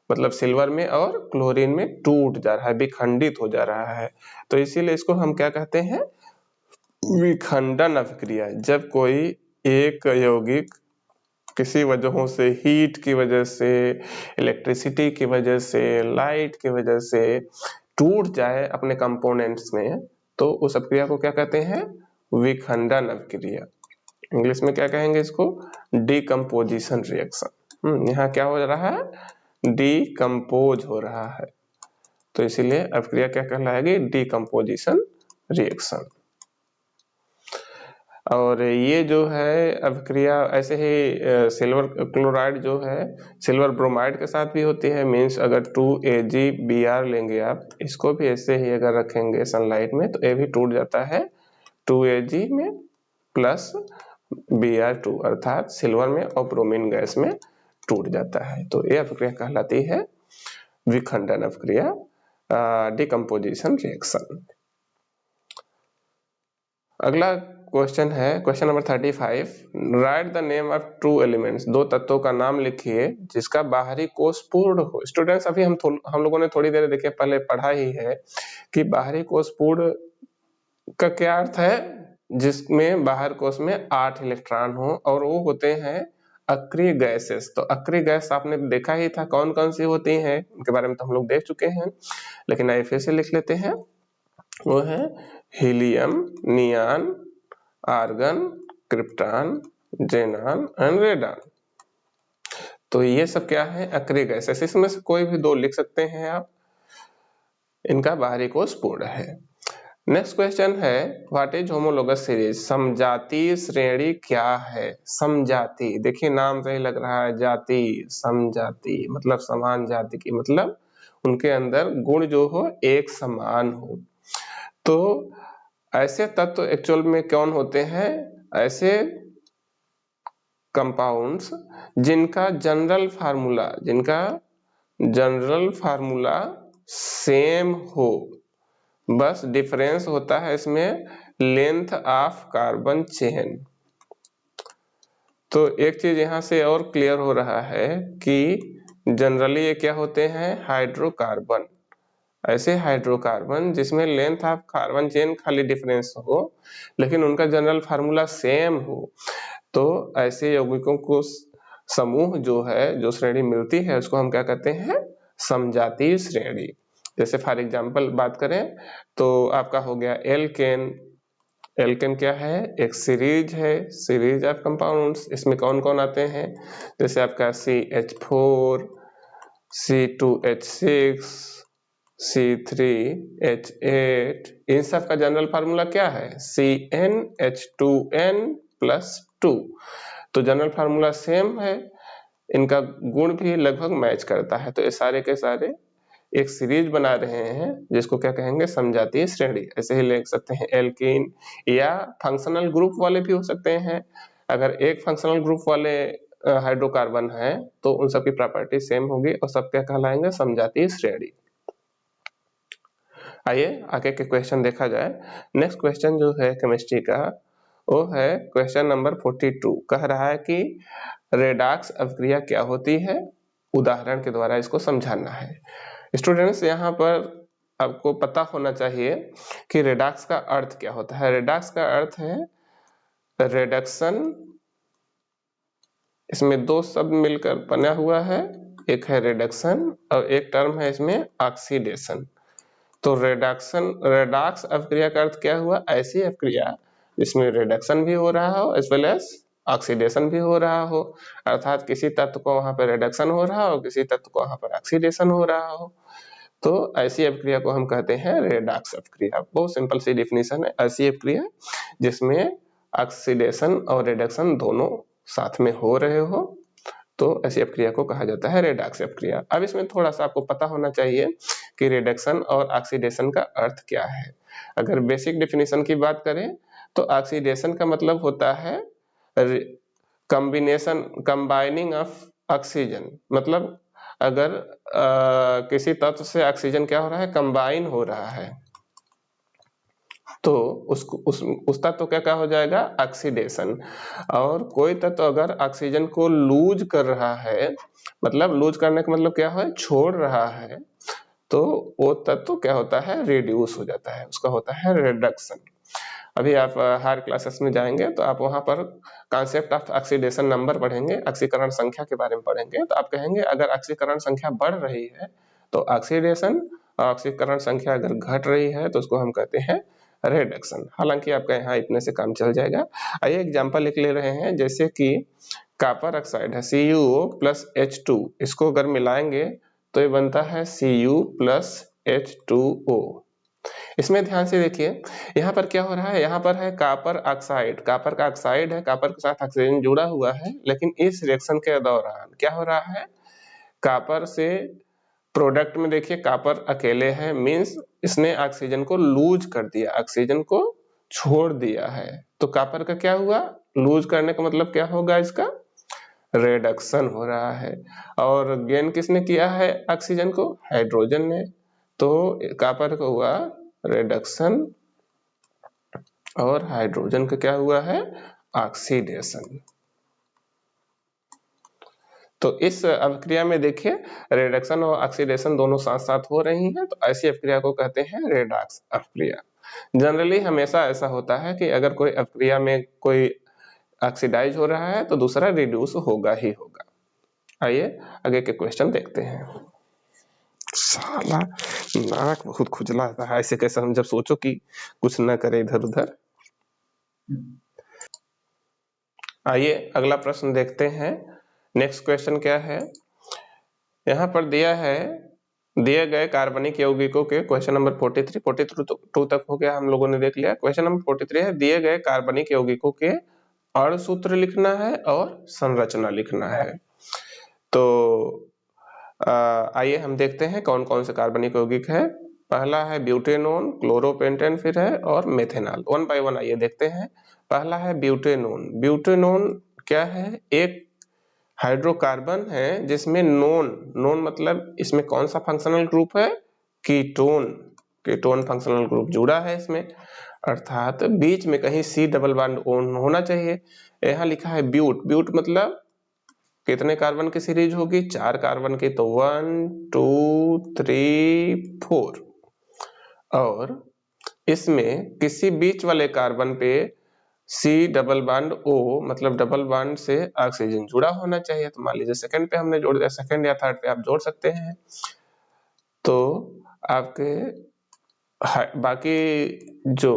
मतलब सिल्वर में और क्लोरीन में टूट जा रहा है, विखंडित हो जा रहा है। तो इसीलिए इसको हम क्या कहते हैं? विखंडन अभिक्रिया। जब कोई एक यौगिक किसी वजहों से, हीट की वजह से, इलेक्ट्रिसिटी की वजह से, लाइट की वजह से टूट जाए अपने कंपोनेंट्स में, तो उस अभिक्रिया को क्या कहते हैं? विखंडन अभिक्रिया। इंग्लिश में क्या कहेंगे इसको? Decomposition reaction. यहाँ क्या हो रहा है? डिकम्पोज हो रहा है, तो इसीलिए अभिक्रिया क्या कहलाएगी? Decomposition reaction. और ये जो है अभिक्रिया ऐसे ही सिल्वर क्लोराइड जो है सिल्वर ब्रोमाइड के साथ भी होती है। मींस अगर 2AgBr लेंगे आप, इसको भी ऐसे ही अगर रखेंगे सनलाइट में तो ये भी टूट जाता है 2Ag में प्लस Br2, अर्थात सिल्वर में और ब्रोमीन गैस में टूट जाता है। तो ये अभिक्रिया कहलाती है विखंडन अभिक्रिया, डिकम्पोजिशन रिएक्शन। अगला क्वेश्चन है question number 35। Right the name of two elements. दो तत्वों का नाम लिखिए जिसका बाहरी कोश पूर्ण हो। स्टूडेंट्स, अभी हम लोगों ने थोड़ी देर देखिए पहले पढ़ा ही है कि बाहरी कोश पूर्ण का क्या अर्थ है? जिसमें बाहर कोश में 8 इलेक्ट्रॉन हो, और वो होते हैं अक्रिय गैसेस। तो अक्रिय गैस आपने देखा ही था कौन कौन सी होती हैं, उनके बारे में तो हम लोग देख चुके हैं, लेकिन आइए फिर से लिख लेते हैं। वो है helium, neon, argon, krypton, xenon and radon. तो ये सब क्या है? अक्रिय गैसेस। इसमें से कोई भी दो लिख सकते हैं आप, इनका बाहरी कोश पूर्ण है। नेक्स्ट क्वेश्चन है, व्हाट इज होमोलोगस सीरीज। समजातीय श्रेणी क्या है? समजाति, देखिए नाम से ही लग रहा है, जाति, समजाति मतलब समान जाति की, मतलब उनके अंदर गुण जो हो एक समान हो। तो ऐसे तत्व एक्चुअल में कौन होते हैं? ऐसे कंपाउंड्स जिनका जनरल फार्मूला सेम हो, बस डिफरेंस होता है इसमें लेंथ ऑफ कार्बन चेन। तो एक चीज यहाँ से और क्लियर हो रहा है कि जनरली ये क्या होते हैं, हाइड्रोकार्बन। ऐसे हाइड्रोकार्बन जिसमें लेंथ ऑफ कार्बन चेन खाली डिफरेंस हो लेकिन उनका जनरल फार्मूला सेम हो, तो ऐसे यौगिकों को समूह जो है, जो श्रेणी मिलती है, उसको हम क्या कहते हैं, समजातीय श्रेणी। जैसे फॉर एग्जांपल बात करें तो आपका हो गया एल्केन। एल्केन क्या है, एक सीरीज है, सीरीज ऑफ कंपाउंड्स। इसमें कौन कौन आते हैं, जैसे आपका CH4, C2H6, C3H8, इन सब का जनरल फार्मूला क्या है, CnH2n+2। तो जनरल फार्मूला सेम है, इनका गुण भी लगभग मैच करता है। तो ये सारे के सारे एक सीरीज बना रहे हैं जिसको क्या कहेंगे, समजातीय श्रेणी। ऐसे ही लिख सकते हैं एल्कीन, या फंक्शनल ग्रुप वाले भी हो सकते हैं। अगर एक फंक्शनल ग्रुप वाले हाइड्रोकार्बन है तो उन सबकी प्रॉपर्टी सेम होगी और सब क्या कहलाएंगे, समजातीय श्रेणी। आइए आगे के क्वेश्चन देखा जाए। नेक्स्ट क्वेश्चन जो है केमिस्ट्री का, वो है क्वेश्चन नंबर 42। कह रहा है कि रेडॉक्स अभिक्रिया क्या होती है, उदाहरण के द्वारा इसको समझाना है। स्टूडेंट्स, यहाँ पर आपको पता होना चाहिए कि रेडॉक्स का अर्थ क्या होता है। रेडॉक्स का अर्थ है रिडक्शन। इसमें दो शब्द मिलकर बना हुआ है, एक है रिडक्शन और एक टर्म है इसमें ऑक्सीडेशन। तो रेडॉक्स अभिक्रिया का अर्थ क्या हुआ, ऐसी अभिक्रिया जिसमें रिडक्शन भी हो रहा हो एज वेल एज ऑक्सीडेशन भी हो रहा हो, अर्थात किसी तत्व को वहां पर रिडक्शन हो रहा हो, किसी तत्व को वहां पर ऑक्सीडेशन हो रहा हो। तो ऐसी अभिक्रिया को हम कहते हैं रेडॉक्स अभिक्रिया। बहुत सिंपल सी डिफिनीशन है, ऐसी अभिक्रिया जिसमें ऑक्सीडेशन और रिडक्शन दोनों साथ में हो रहे हो, तो ऐसी अभिक्रिया को कहा जाता है रेडॉक्स अभिक्रिया। अब इसमें थोड़ा सा आपको पता होना चाहिए कि रिडक्शन और ऑक्सीडेशन का अर्थ क्या है। अगर बेसिक डेफिनेशन की बात करें तो ऑक्सीडेशन का मतलब होता है कंबाइनिंग ऑफ ऑक्सीजन। मतलब अगर किसी तत्व से ऑक्सीजन क्या हो रहा है, कंबाइन हो रहा है, तो उसको उस तत्व क्या हो जाएगा, ऑक्सीडेशन। और कोई तत्व अगर ऑक्सीजन को लूज कर रहा है, मतलब लूज करने का मतलब क्या है, छोड़ रहा है, तो वो तत्व क्या होता है, रिड्यूस हो जाता है, उसका होता है रिडक्शन। अभी आप हायर क्लासेस में जाएंगे तो आप वहां पर कॉन्सेप्ट ऑफ ऑक्सीडेशन नंबर पढ़ेंगे, ऑक्सीकरण संख्या के बारे में पढ़ेंगे। तो आप कहेंगे अगर ऑक्सीकरण संख्या बढ़ रही है तो ऑक्सीडेशन, ऑक्सीकरण संख्या अगर घट रही है तो उसको हम कहते हैं रिडक्शन। हालांकि आपका यहाँ इतने से काम चल जाएगा। आइए एग्जांपल लिख ले रहे हैं, जैसे कि कॉपर ऑक्साइड है CuO+H2, इसको अगर मिलाएंगे तो ये बनता है Cu+H2O। इसमें ध्यान से देखिए, यहाँ पर क्या हो रहा है, यहाँ पर है कॉपर ऑक्साइड, कॉपर का ऑक्साइड है, कॉपर के साथ ऑक्सीजन जुड़ा हुआ है, लेकिन इस रिएक्शन के दौरान क्या हो रहा है, कॉपर से प्रोडक्ट में देखिए कॉपर अकेले है, मींस इसने ऑक्सीजन को लूज कर दिया, ऑक्सीजन को छोड़ दिया है। तो कॉपर का क्या हुआ, लूज करने का मतलब क्या होगा, इसका रिडक्शन हो रहा है। और गेन किसने किया है ऑक्सीजन को, हाइड्रोजन ने। तो कॉपर का हुआ रिडक्शन और हाइड्रोजन का क्या हुआ है, ऑक्सीडेशन। तो इस अभिक्रिया में देखिए रिडक्शन और ऑक्सीडेशन दोनों साथ साथ हो रही हैं, तो ऐसी अभिक्रिया को कहते हैं रेडॉक्स अभिक्रिया। जनरली हमेशा ऐसा होता है कि अगर कोई अभिक्रिया में कोई ऑक्सीडाइज हो रहा है तो दूसरा रिड्यूस होगा ही होगा। आइए आगे के क्वेश्चन देखते हैं। साला नाक बहुत खुजला है, ऐसे कैसे हम जब सोचो कि कुछ न करे इधर उधर। आइए अगला प्रश्न देखते हैं। नेक्स्ट क्वेश्चन क्या है, यहाँ पर दिया है, दिए गए कार्बनिक यौगिकों के, क्वेश्चन नंबर 42 तक हो गया, हम लोगों ने देख लिया। क्वेश्चन नंबर 43 है, दिए गए कार्बनिक यौगिकों के अणु सूत्र लिखना है और संरचना लिखना है। तो आइए हम देखते हैं कौन कौन से कार्बनिक यौगिक है। पहला है ब्यूटेनोन, क्लोरोपेंटेन फिर है और मेथेनॉल। वन बाय वन आइए देखते हैं। पहला है ब्यूटेनोन। ब्यूटेनोन क्या है, एक हाइड्रोकार्बन है जिसमें नोन मतलब इसमें कौन सा फंक्शनल ग्रुप है, कीटोन। कीटोन फंक्शनल ग्रुप जुड़ा है इसमें। अर्थात बीच में कहीं C डबल बॉन्ड होना चाहिए। यहाँ लिखा है ब्यूट, ब्यूट मतलब कितने कार्बन की सीरीज होगी, 4 कार्बन की, तो 1 2 3 4, और इसमें किसी बीच वाले कार्बन पे C डबल बॉन्ड O मतलब डबल बॉन्ड से ऑक्सीजन जुड़ा होना चाहिए। तो मान लीजिए सेकंड पे हमने जोड़ दिया, सेकंड या थर्ड पे आप जोड़ सकते हैं। तो आपके बाकी जो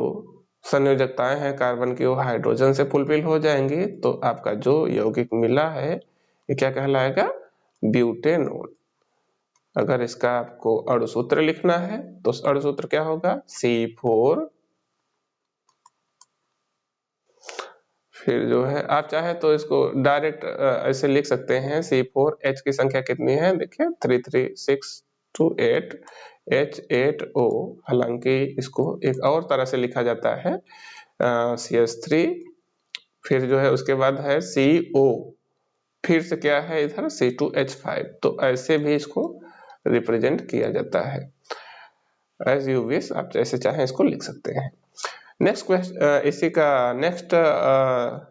संयोजकताएं हैं कार्बन की वो हाइड्रोजन से फुलफिल हो जाएंगी। तो आपका जो यौगिक मिला है ये क्या कहलाएगा, ब्यूटेनॉल। अगर इसका आपको अणुसूत्र लिखना है तो अणुसूत्र क्या होगा, C4, फिर जो है आप चाहे तो इसको डायरेक्ट ऐसे लिख सकते हैं, C4H की संख्या कितनी है, देखिए 33628 H8O। हालांकि इसको एक और तरह से लिखा जाता है CH3, फिर जो है उसके बाद है CO, फिर से क्या है इधर C2H5। तो ऐसे भी इसको रिप्रेजेंट किया जाता है, एज यू विश, आप जैसे चाहें इसको लिख सकते हैं। नेक्स्ट क्वेश्चन, इसी का नेक्स्ट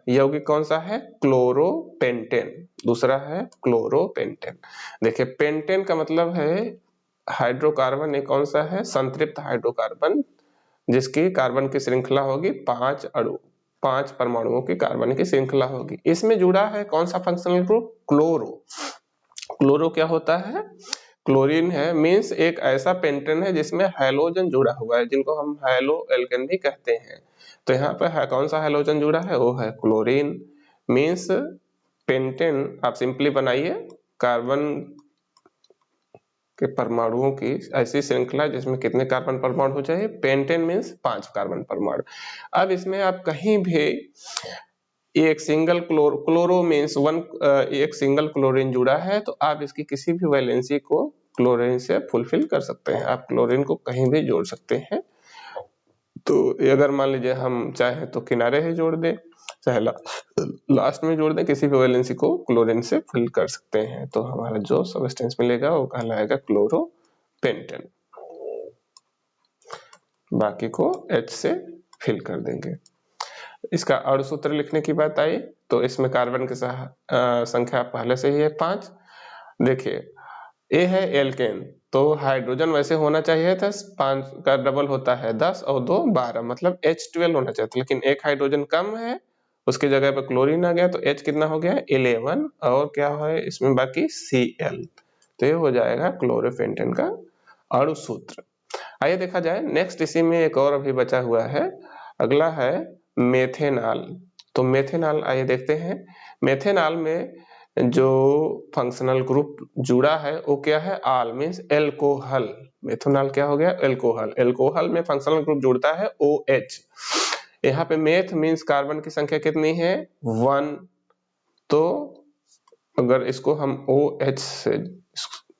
यौगिक कौन सा है, क्लोरोपेंटेन। दूसरा है क्लोरोपेंटेन। देखिए पेंटेन का मतलब है हाइड्रोकार्बन, एक कौन सा है, संतृप्त हाइड्रोकार्बन, जिसकी कार्बन की श्रृंखला होगी 5 परमाणुओं की कार्बन की श्रृंखला होगी। इसमें जुड़ा है कौन सा फंक्शनल ग्रुप, क्लोरो। क्लोरो क्या होता है, क्लोरीन है, मींस एक ऐसा पेंटेन है जिसमें हैलोजन जुड़ा हुआ है, जिनको हम हैलो एल्केन भी कहते हैं। तो यहाँ पे है कौन सा हैलोजन जुड़ा है, वो है क्लोरीन। मींस पेंटेन आप सिंपली बनाइए कार्बन के परमाणुओं की ऐसी श्रृंखला जिसमें कितने कार्बन परमाणु हो जाए, पेंटेन मींस 5 कार्बन परमाणु। अब इसमें आप कहीं भी एक सिंगल क्लोरो मींस एक सिंगल क्लोरीन जुड़ा है, तो आप इसकी किसी भी वैलेंसी को क्लोरीन से फुलफिल कर सकते हैं। आप क्लोरीन को कहीं भी जोड़ सकते हैं। तो अगर मान लीजिए हम चाहे तो किनारे ही जोड़ दें, चाहे लास्ट में जोड़ दें, किसी भी वैलेंसी को क्लोरीन से फिल कर सकते हैं। तो हमारा जो सब्सटेंस मिलेगा वो कहलाएगा क्लोरोपेंटेन। बाकी को H से फिल कर देंगे। इसका अणुसूत्र लिखने की बात आई तो इसमें कार्बन की संख्या पहले से ही है 5। देखिए ए है एल्केन, तो हाइड्रोजन वैसे होना चाहिए था 5 का डबल होता है 10 और 2 12, मतलब H12 होना चाहिए था, लेकिन एक हाइड्रोजन कम है, उसकी जगह पर क्लोरीन आ गया तो H कितना हो गया 11, और क्या है इसमें बाकी Cl। तो ये हो जाएगा क्लोरोपेंटेन का अणुसूत्र। आइए देखा जाए नेक्स्ट, इसी में एक और अभी बचा हुआ है, अगला है मेथेनॉल। तो मेथेनॉल आइए देखते हैं। मेथेनॉल में जो फंक्शनल ग्रुप जुड़ा है वो क्या है, आल मींस एल्कोहल। मेथेनॉल क्या हो गया, एल्कोहल। एल्कोहल में फंक्शनल ग्रुप जुड़ता है OH। यहाँ पे मेथ मींस कार्बन की संख्या कितनी है 1, तो अगर इसको हम OH से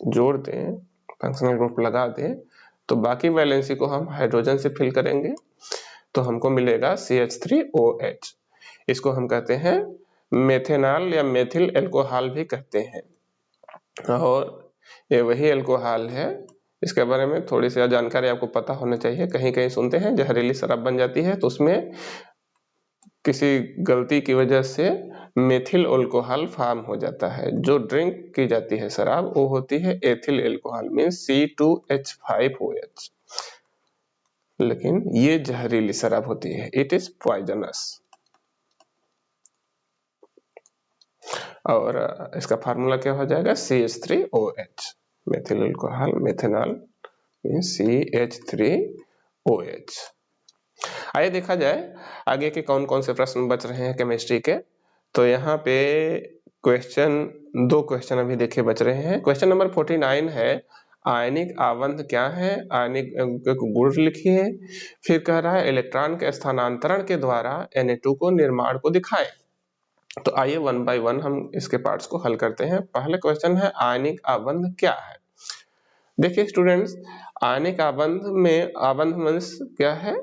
जोड़ दें, फंक्शनल ग्रुप लगा दें, तो बाकी वैलेंसी को हम हाइड्रोजन से फिल करेंगे तो हमको मिलेगा CH3OH। इसको हम कहते हैं मेथेनॉल या मेथिल एल्कोहल भी कहते हैं, और ये वही एल्कोहल है। इसके बारे में थोड़ी सी जानकारी आपको पता होना चाहिए। कहीं कहीं सुनते हैं जहरीली शराब बन जाती है, तो उसमें किसी गलती की वजह से मेथिल अल्कोहल फॉर्म हो जाता है। जो ड्रिंक की जाती है शराब वो होती है एथिल अल्कोहल मींस C2H5OH, लेकिन ये जहरीली शराब होती है, इट इज पॉइजनस। और इसका फार्मूला क्या हो जाएगा CH3OH, methyl alcohol, methanol means CH3OH। आइए देखा जाए आगे के कौन कौन से प्रश्न बच रहे हैं केमिस्ट्री के। तो यहाँ पे दो क्वेश्चन अभी देखे बच रहे हैं। क्वेश्चन नंबर 49 है, आयनिक आबंध क्या है, आयनिक गुण लिखिए। फिर कह रहा है इलेक्ट्रॉन के स्थानांतरण के द्वारा Na2 को निर्माण को दिखाएं। तो आइए 1 बाय 1 हम इसके पार्ट्स को हल करते हैं। पहले क्वेश्चन है आयनिक आबंध क्या है। देखिए स्टूडेंट्स, आयनिक आबंध में आबंध मींस क्या है,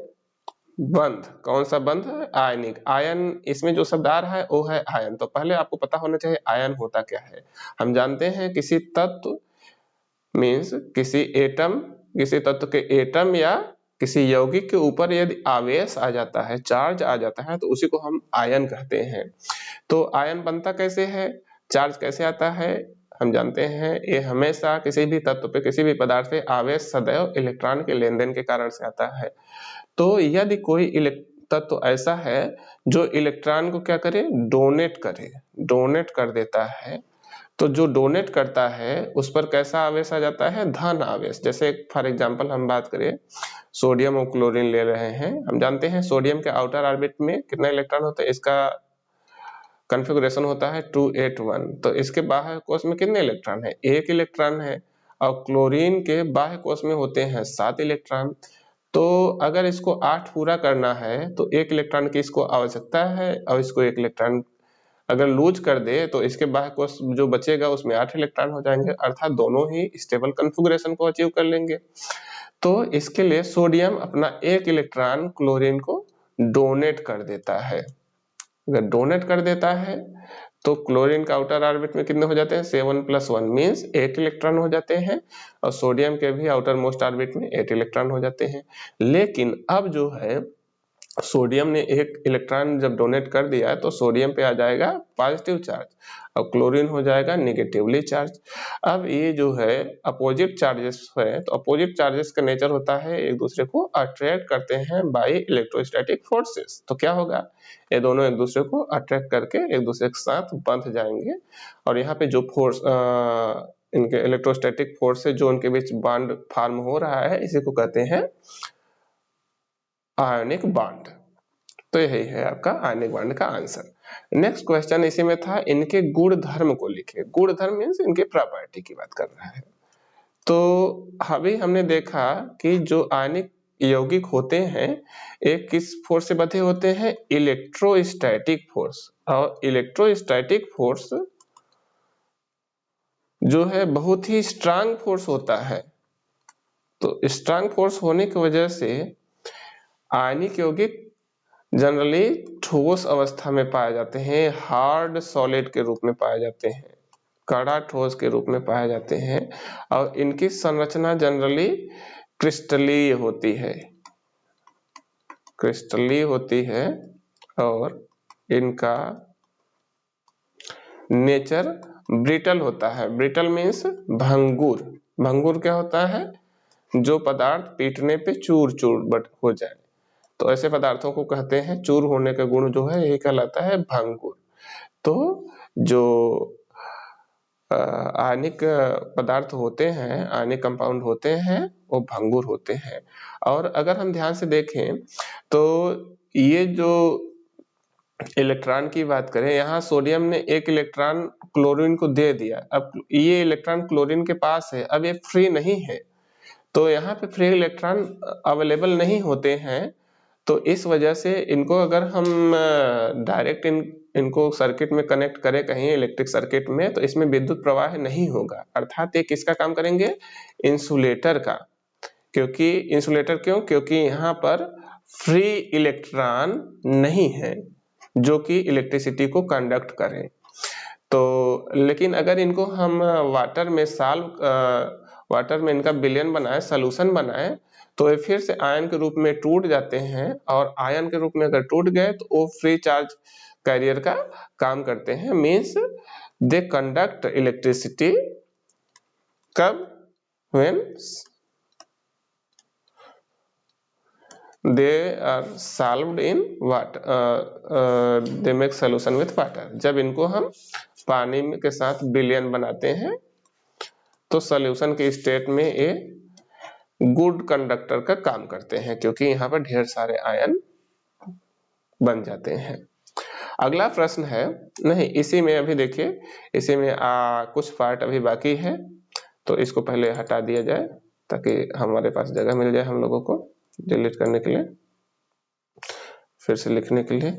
बंध। कौन सा बंध है, आयनिक। आयन, इसमें जो शब्द आ रहा है वो है आयन। तो पहले आपको पता होना चाहिए आयन होता क्या है। हम जानते हैं किसी तत्व मींस किसी एटम, किसी तत्व के एटम या किसी यौगिक के ऊपर यदि आवेश आ जाता है, चार्ज आ जाता है, तो उसी को हम आयन कहते हैं। तो आयन बनता कैसे है, चार्ज कैसे आता है, हम जानते हैं ये हमेशा किसी भी तत्व पे, किसी भी पदार्थ पे आवेश सदैव इलेक्ट्रॉन के लेन देन के कारण से आता है। तो यदि कोई तत्व ऐसा है जो इलेक्ट्रॉन को क्या करे, डोनेट कर देता है, तो जो डोनेट करता है उस पर कैसा आवेश आ जाता है, धन आवेश। जैसे फॉर एग्जांपल हम बात करें, सोडियम और क्लोरीन ले रहे हैं, हम जानते हैं सोडियम के आउटर ऑर्बिट में कितना इलेक्ट्रॉन होता है, इसका कॉन्फ़िगरेशन होता है 281। तो इसके बाह्य कोश में कितने इलेक्ट्रॉन है, 1 इलेक्ट्रॉन है। और क्लोरीन के बाह्य कोश में होते हैं 7 इलेक्ट्रॉन। तो अगर इसको 8 पूरा करना है तो 1 इलेक्ट्रॉन की इसको आवश्यकता है, और इसको 1 इलेक्ट्रॉन अगर लूज कर दे तो इसके बाह्य कोश जो बचेगा उसमें 8 इलेक्ट्रॉन हो जाएंगे, अर्थात दोनों ही स्टेबल कॉन्फ़िगरेशन को अचीव कर लेंगे। तो इसके लिए सोडियम अपना 1 इलेक्ट्रॉन क्लोरीन को डोनेट कर देता है। अगर डोनेट कर देता है तो क्लोरीन का आउटर ऑर्बिट में कितने हो जाते हैं, 7 + 1 मीन्स 1 इलेक्ट्रॉन हो जाते हैं, और सोडियम के भी आउटर मोस्ट ऑर्बिट में 8 इलेक्ट्रॉन हो जाते हैं। लेकिन अब जो है सोडियम ने 1 इलेक्ट्रॉन जब डोनेट कर दिया तो सोडियम पे आ जाएगा पॉजिटिव चार्ज, और क्लोरीन हो जाएगा निगेटिवली चार्ज। अब ये जो है अपोजिट चार्जेस है, तो अपोजिट चार्जेस का नेचर होता है एक दूसरे को अट्रैक्ट करते हैं बाय इलेक्ट्रोस्टैटिक फोर्सेस। तो क्या होगा, ये दोनों एक दूसरे को अट्रैक्ट करके एक दूसरे के साथ बंध जाएंगे, और यहाँ पे जो फोर्स इनके इलेक्ट्रोस्टैटिक फोर्स से जो उनके बीच बॉन्ड फॉर्म हो रहा है, इसी को कहते हैं आयनिक बॉन्ड। तो यही है आपका आयनिक बॉन्ड का आंसर। नेक्स्ट क्वेश्चन इसी में था, इनके गुण धर्म को लिखे। गुण धर्म मीन्स इनके प्रॉपर्टी की बात कर रहा है। तो अभी हमने देखा कि जो आयनिक यौगिक होते हैं एक किस फोर्स से बंधे होते हैं, इलेक्ट्रोस्टैटिक फोर्स। और इलेक्ट्रोस्टैटिक फोर्स जो है बहुत ही स्ट्रांग फोर्स होता है। तो स्ट्रांग फोर्स होने की वजह से आयनिक यौगिक जनरली ठोस अवस्था में पाए जाते हैं, हार्ड सॉलिड के रूप में पाए जाते हैं, कड़ा ठोस के रूप में पाए जाते हैं, और इनकी संरचना जनरली क्रिस्टलीय होती है, और इनका नेचर ब्रिटल होता है। ब्रिटल मीन्स भंगुर। भंगुर क्या होता है, जो पदार्थ पीटने पे चूर चूर हो जाए, तो ऐसे पदार्थों को कहते हैं, चूर होने का गुण जो है यही कहलाता है भंगुर। तो जो आयनिक पदार्थ होते हैं, आयनिक कंपाउंड होते हैं, वो भंगुर होते हैं। और अगर हम ध्यान से देखें तो ये जो इलेक्ट्रॉन की बात करें, यहाँ सोडियम ने 1 इलेक्ट्रॉन क्लोरीन को दे दिया। अब ये इलेक्ट्रॉन क्लोरीन के पास है, अब ये फ्री नहीं है, तो यहाँ पे फ्री इलेक्ट्रॉन अवेलेबल नहीं होते हैं। तो इस वजह से इनको अगर हम डायरेक्ट इनको सर्किट में कनेक्ट करें कहीं इलेक्ट्रिक सर्किट में, तो इसमें विद्युत प्रवाह नहीं होगा, अर्थात ये किसका काम करेंगे, इंसुलेटर का। क्योंकि इंसुलेटर क्यों, क्योंकि यहाँ पर फ्री इलेक्ट्रॉन नहीं है जो कि इलेक्ट्रिसिटी को कंडक्ट करें। तो लेकिन अगर इनको हम वाटर में इनका विलयन बनाए, सॉल्यूशन बनाए, तो ये फिर से आयन के रूप में टूट जाते हैं, और आयन के रूप में अगर टूट गए तो वो फ्री चार्ज कैरियर का काम करते हैं। मीन्स दे कंडक्ट इलेक्ट्रिसिटी कब, when they are solved in water, they make solution with water. जब इनको हम पानी के साथ विलयन बनाते हैं तो सॉल्यूशन के स्टेट में ये गुड कंडक्टर का काम करते हैं, क्योंकि यहाँ पर ढेर सारे आयन बन जाते हैं। अगला प्रश्न है, नहीं इसी में अभी देखिए, इसी में कुछ पार्ट अभी बाकी है, तो इसको पहले हटा दिया जाए ताकि हमारे पास जगह मिल जाए हम लोगों को डिलीट करने के लिए, फिर से लिखने के लिए।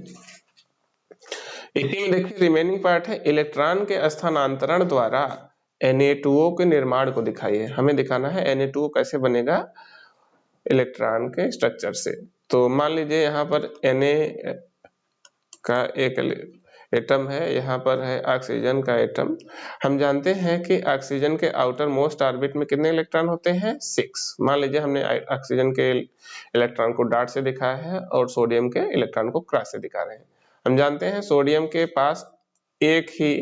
इसी में देखिए रिमेनिंग पार्ट है, इलेक्ट्रॉन के स्थानांतरण द्वारा Na2O के निर्माण को दिखाइए। हमें दिखाना है Na2O कैसे बनेगा इलेक्ट्रॉन के स्ट्रक्चर से। तो मान लीजिए यहाँ पर Na का एटम है, यहाँ पर है ऑक्सीजन का एटम। हम जानते हैं कि ऑक्सीजन के आउटर मोस्ट ऑर्बिट में कितने इलेक्ट्रॉन होते हैं? 6। मान लीजिए हमने ऑक्सीजन के इलेक्ट्रॉन को डॉट से दिखाया है और सोडियम के इलेक्ट्रॉन को क्रॉस से दिखा रहे हैं। हम जानते हैं सोडियम के पास एक ही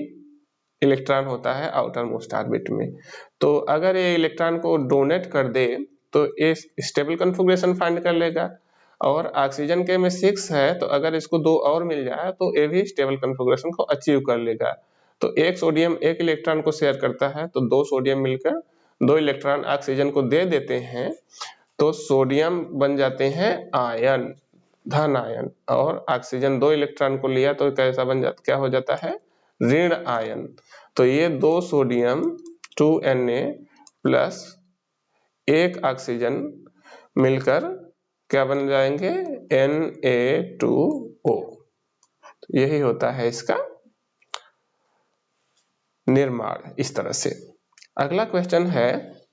इलेक्ट्रॉन होता है आउटर मोस्ट ऑर्बिट में, तो अगर ये इलेक्ट्रॉन को डोनेट कर दे तो ये स्टेबल कन्फिग्रेशन फाइंड कर लेगा, और ऑक्सीजन के में 6 है तो अगर इसको 2 और मिल जाए तो ये भी स्टेबल कन्फिग्रेशन को अचीव कर लेगा। तो एक सोडियम एक इलेक्ट्रॉन को शेयर करता है तो 2 सोडियम मिलकर 2 इलेक्ट्रॉन ऑक्सीजन को दे देते हैं, तो सोडियम बन जाते हैं आयन, धन आयन, और ऑक्सीजन 2 इलेक्ट्रॉन को लिया तो कैसा बन जाता, क्या हो जाता है? ऋण आयन। तो ये 2 सोडियम 2Na प्लस 1 ऑक्सीजन मिलकर क्या बन जाएंगे? Na2O। यही होता है इसका निर्माण इस तरह से। अगला क्वेश्चन है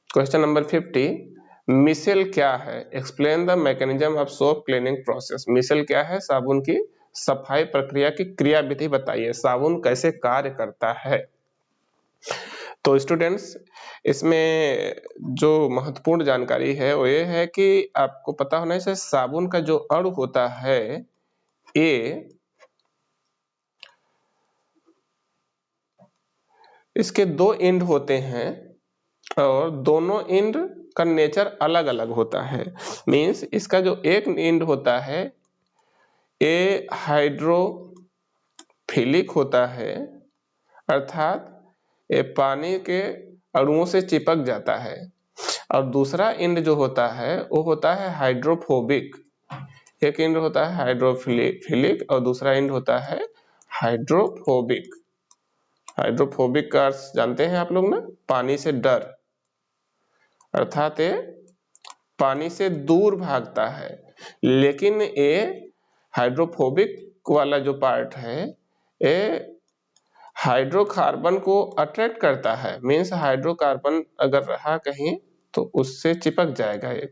क्वेश्चन नंबर 50। मिसेल क्या है? Explain the mechanism of soap cleaning process. Micelle क्या है? साबुन की सफाई प्रक्रिया की क्रियाविधि बताइए, साबुन कैसे कार्य करता है। तो स्टूडेंट्स, इसमें जो महत्वपूर्ण जानकारी है वो ये है कि आपको पता होना चाहिए साबुन का जो अणु होता है ये इसके 2 एंड होते हैं और दोनों एंड का नेचर अलग अलग होता है। मींस इसका जो एक एंड होता है ये हाइड्रोफिलिक होता है, अर्थात ये पानी के अणुओं से चिपक जाता है, और दूसरा एंड जो होता है वो होता है हाइड्रोफोबिक। एक एंड होता है हाइड्रोफिलिक और दूसरा एंड होता है हाइड्रोफोबिक। हाइड्रोफोबिक का अर्थ जानते हैं आप लोग ना? पानी से डर, अर्थात ये पानी से दूर भागता है। लेकिन ये हाइड्रोफोबिक वाला जो पार्ट है ये हाइड्रोकार्बन को अट्रैक्ट करता है। मीन्स हाइड्रोकार्बन अगर रहा कहीं तो उससे चिपक जाएगा ये,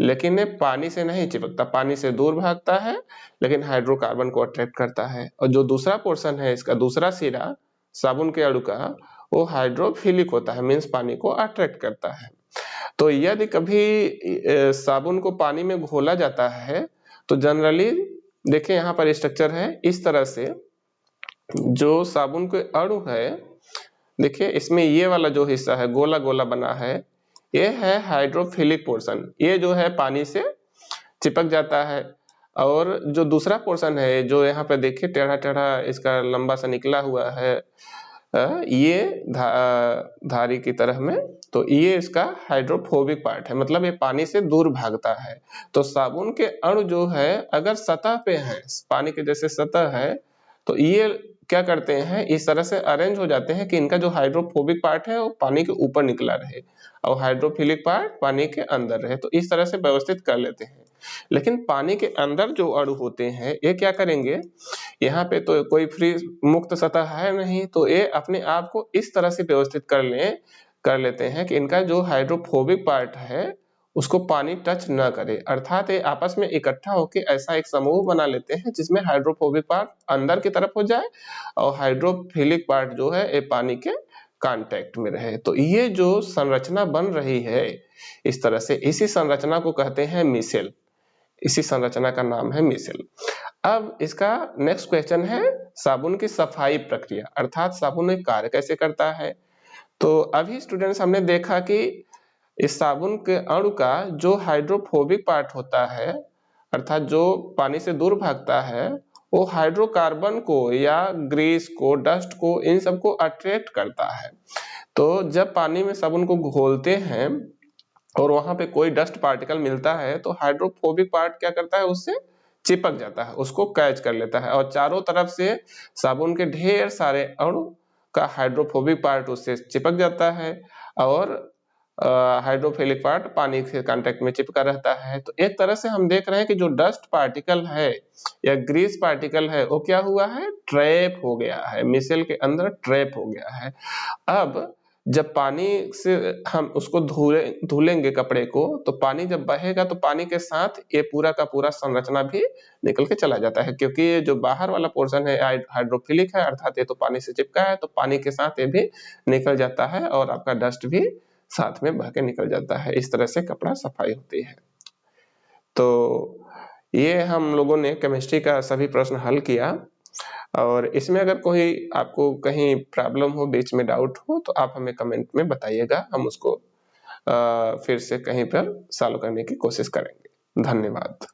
लेकिन ये पानी से नहीं चिपकता, पानी से दूर भागता है लेकिन हाइड्रोकार्बन को अट्रैक्ट करता है। और जो दूसरा पोर्शन है इसका, दूसरा सिरा साबुन के अणु का, वो हाइड्रोफिलिक होता है, मीन्स पानी को अट्रैक्ट करता है। तो यदि कभी साबुन को पानी में घोला जाता है तो जनरली देखिए यहाँ पर स्ट्रक्चर है इस तरह से, जो साबुन के अणु है देखिए इसमें ये वाला जो हिस्सा है गोला गोला बना है ये है हाइड्रोफिलिक पोर्शन, ये जो है पानी से चिपक जाता है। और जो दूसरा पोर्शन है जो यहाँ पे देखिए टेढ़ा टेढ़ा इसका लंबा सा निकला हुआ है, ये धारी की तरह में, तो ये इसका हाइड्रोफोबिक पार्ट है, मतलब ये पानी से दूर भागता है। तो साबुन के अणु जो है अगर सतह पे है, पानी के जैसे सतह है, तो ये क्या करते हैं इस तरह से अरेंज हो जाते हैं कि इनका जो हाइड्रोफोबिक पार्ट है वो पानी के ऊपर निकला रहे और हाइड्रोफिलिक पार्ट पानी के अंदर रहे, तो इस तरह से व्यवस्थित कर लेते हैं। लेकिन पानी के अंदर जो अणु होते हैं ये क्या करेंगे, यहाँ पे तो कोई फ्री मुक्त सतह है नहीं, तो ये अपने आप को इस तरह से व्यवस्थित कर लेते हैं कि इनका जो हाइड्रोफोबिक पार्ट है उसको पानी टच न करे, अर्थात ये आपस में इकट्ठा होकर ऐसा एक समूह बना लेते हैं जिसमें हाइड्रोफोबिक पार्ट अंदर की तरफ हो जाए और हाइड्रोफिलिक पार्ट जो है ये पानी के कांटेक्ट में रहे। तो ये जो संरचना बन रही है इस तरह से, इसी संरचना को कहते हैं मिसेल, इसी संरचना का नाम है मिसेल। अब इसका नेक्स्ट क्वेश्चन है साबुन की सफाई प्रक्रिया, अर्थात साबुन एक कार्य कैसे करता है। तो अभी स्टूडेंट्स हमने देखा कि इस साबुन के अणु का जो हाइड्रोफोबिक पार्ट होता है, अर्थात जो पानी से दूर भागता है, वो हाइड्रोकार्बन को या ग्रीस को, डस्ट को, इन सबको अट्रैक्ट करता है। तो जब पानी में साबुन को घोलते हैं और वहां पे कोई डस्ट पार्टिकल मिलता है तो हाइड्रोफोबिक पार्ट क्या करता है, उससे चिपक जाता है, उसको कैच कर लेता है और चारों तरफ से साबुन के ढेर सारे अणु का हाइड्रोफोबिक पार्ट उससे चिपक जाता है और हाइड्रोफिलिक पार्ट पानी के कांटेक्ट में चिपका रहता है। तो एक तरह से हम देख रहे हैं कि जो डस्ट पार्टिकल है या ग्रीस पार्टिकल है वो क्या हुआ है, ट्रैप हो गया है, मिसेल के अंदर ट्रैप हो गया है। अब जब पानी से हम उसको धुलेंगे कपड़े को, तो पानी जब बहेगा तो पानी के साथ ये पूरा का पूरा संरचना भी निकल के चला जाता है, क्योंकि ये जो बाहर वाला पोर्शन है हाइड्रोफिलिक है, अर्थात ये तो पानी से चिपका है, तो पानी के साथ ये भी निकल जाता है और आपका डस्ट भी साथ में बह के निकल जाता है। इस तरह से कपड़ा सफाई होती है। तो ये हम लोगों ने केमिस्ट्री का सभी प्रश्न हल किया, और इसमें अगर कोई आपको कहीं प्रॉब्लम हो, बीच में डाउट हो, तो आप हमें कमेंट में बताइएगा, हम उसको फिर से कहीं पर सॉल्व करने की कोशिश करेंगे। धन्यवाद।